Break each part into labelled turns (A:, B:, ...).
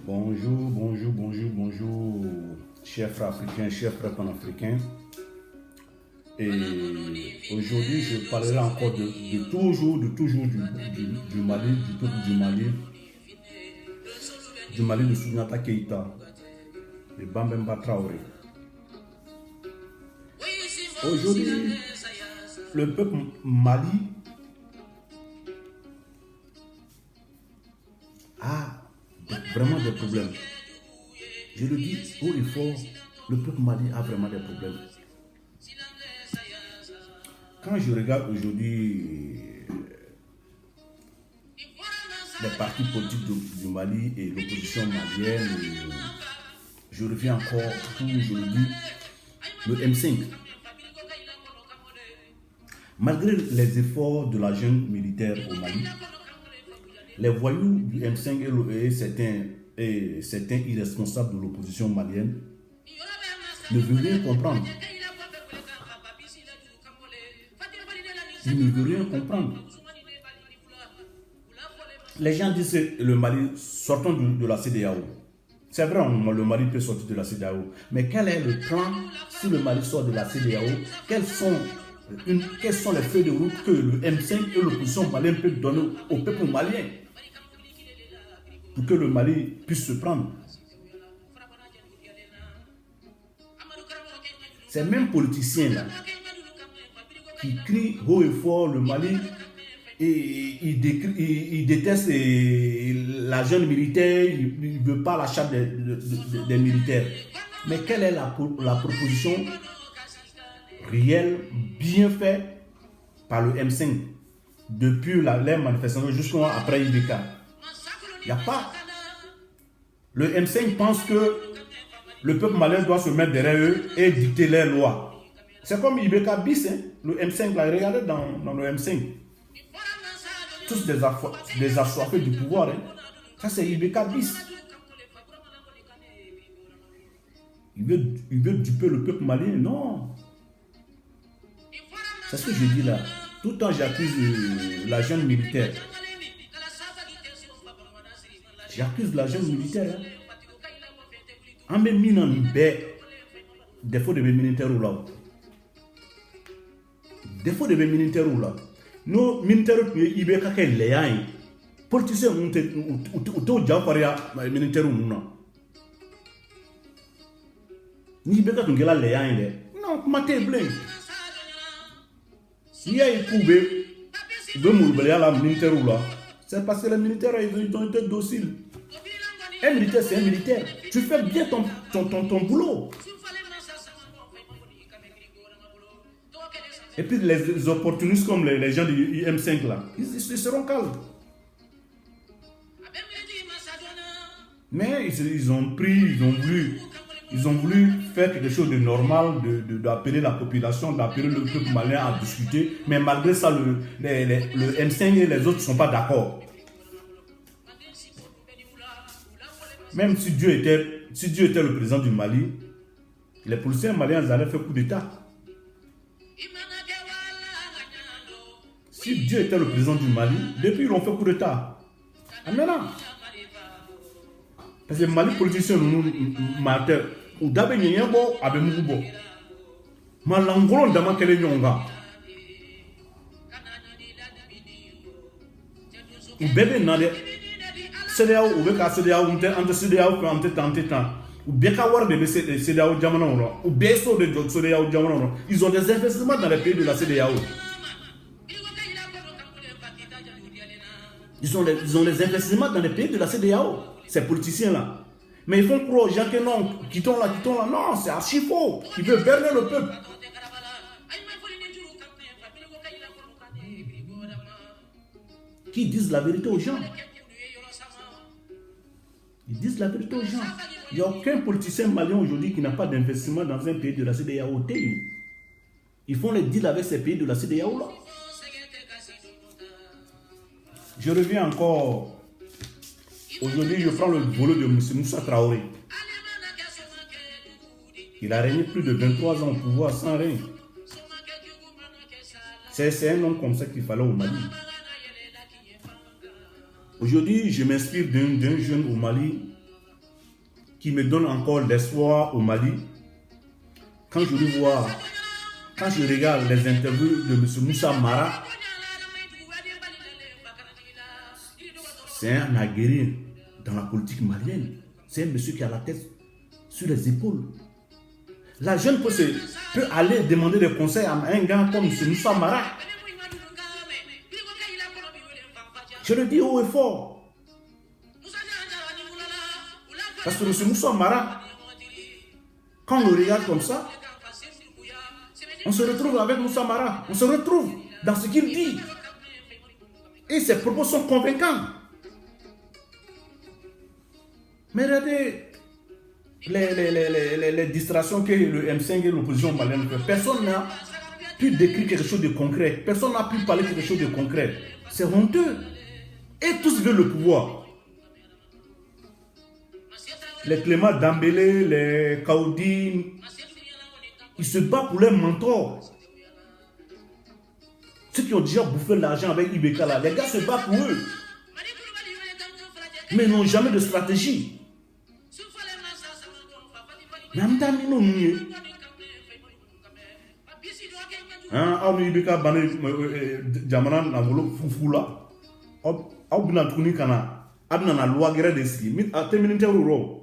A: Bonjour, bonjour, bonjour, bonjour, chers frères africains, chers frères panafricains. Et aujourd'hui, je parlerai encore de toujours du Mali, du peuple du Mali de Sounata Keïta, de Bambemba Traoré. Aujourd'hui, le peuple Mali a vraiment des problèmes. Je le dis haut et fort, le peuple Mali a vraiment des problèmes. Quand je regarde aujourd'hui les partis politiques du Mali et l'opposition malienne, je reviens encore, je le dis, le M5. Malgré les efforts de la jeune militaire au Mali, les voyous du M5 et certains irresponsables de l'opposition malienne ne veulent rien comprendre. Ils ne veulent rien comprendre. Les gens disent que le Mali, sortons de la CEDEAO. C'est vrai, le Mali peut sortir de la CEDEAO. Mais quel est le plan si le Mali sort de la CEDEAO? Quelles sont les feuilles de route que le M5 et l'opposition malienne peuvent donner au peuple malien pour que le Mali puisse se prendre? Ces mêmes politiciens-là qui crient haut et fort le Mali et ils détestent la jeune militaire, ils ne veulent pas la charte des militaires. Mais quelle est la proposition réelle, bien faite par le M5 depuis les manifestations jusqu'après IBK? Il n'y a pas. Le M5 pense que le peuple malien doit se mettre derrière eux et dicter les lois. C'est comme IBK bis, hein? Le M5, là, regardez dans le M5. Tous des assoiffés du pouvoir. Hein? Ça, c'est IBK bis. Il veut duper le peuple malien. Non. C'est ce que je dis là. Tout le temps, j'accuse la jeune militaire. J'accuse la jeune militaire. En même minant défaut de militaires ou là. Défaut de militaires ou là. Nos militaires qui IBK qui les a, politiciens ont déjà parlé militaires ou non. Ni IBK qui les a, non, maté blé. Il y a un coup de mourbélia la militaire ou là. C'est parce que les militaires ils ont été dociles. Un militaire, c'est un militaire. Tu fais bien ton boulot. Et puis les opportunistes comme les gens du M5 là, ils seront calmes. Mais ils ont voulu faire quelque chose de normal, d'appeler la population, d'appeler le peuple malien à discuter. Mais malgré ça, le M5 et les autres ne sont pas d'accord. Même si Dieu était le président du Mali, les policiers maliens allaient faire coup d'État. Si Dieu était le président du Mali, depuis ils ont fait coup d'État. Ah, maintenant, parce que les Mali politiciens nous matent. Ou d'abord il y a un bon avec Moubo. Malangolon d'ama quel est nyonga. Ou bébé n'allait. CEDEAO ou beka CEDEAO entre CEDEAO que en temps. Ou beka war de CEDEAO diamant ou beso de CEDEAO diamant. Ils ont des investissements dans les pays de la CEDEAO. Ils ont des investissements dans les pays de la CEDEAO, ces politiciens-là. Mais ils font croire aux gens que non, quittons là. Non, c'est archi faux. Ils veulent berner le peuple. Qui disent la vérité aux gens. Ils disent la vérité aux gens. Il n'y a aucun politicien malien aujourd'hui qui n'a pas d'investissement dans un pays de la CEDEAO. Ils font les deals avec ces pays de la CEDEAO là. Je reviens encore. Aujourd'hui, je prends le volet de M. Moussa Traoré. Il a régné plus de 23 ans au pouvoir sans rien. C'est un homme comme ça qu'il fallait au Mali. Aujourd'hui, je m'inspire d'un jeune au Mali qui me donne encore l'espoir au Mali, quand je regarde les interviews de M. Moussa Mara, c'est un aguerri dans la politique malienne. C'est un monsieur qui a la tête sur les épaules. La jeune peut aller demander des conseils à un gars comme M. Moussa Mara. Je le dis haut et fort. Parce que M. Moussa Mara, quand on le regarde comme ça, on se retrouve avec Moussa Mara. On se retrouve dans ce qu'il dit. Et ses propos sont convaincants. Mais regardez les distractions que le M5 et l'opposition malienne fait. Personne n'a pu décrire quelque chose de concret. Personne n'a pu parler quelque chose de concret. C'est honteux. Et tous veulent le pouvoir. Les Clément Dambélé, les Kaoudi, ils se battent pour leurs mentors. Ceux qui ont déjà bouffé l'argent avec Ibeka là, les gars se battent pour eux. Mais ils n'ont jamais de stratégie. Mais en même temps, nous on Ibeka bané jamana na volo fufula. Au bina tuni kana, abna na loi guerre de ski. A terminé ro.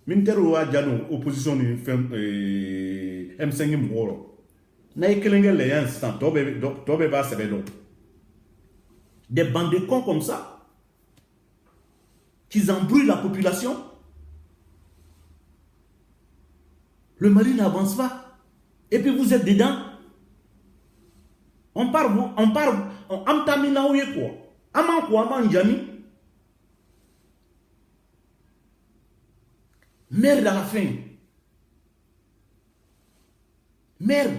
A: Mintero a jano opposition ni M5 moro. Na ekelenge les instant tobe ba sebe do. Des bandes de cons comme ça qui embrouillent la population. Le Mali n'avance pas. Et puis vous êtes dedans. On parle, on tamina ouye quoi. Aman quoi, aman jami. Merde à la fin. Merde.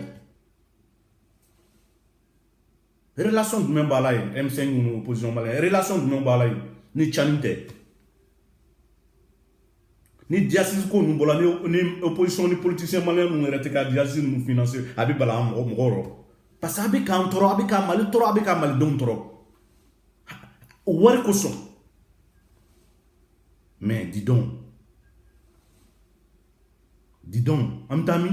A: Relation de même balaye, M5 ou opposition malienne. Relation de même balaye, ni chanite. Ni diasis ko nous bola ni opposition ni politicien malien nous rete ka diasis nous financer abi bala moro. Parce que abi ka ntoro abi ka mali don toro. War ko so. Mais dis donc, amtami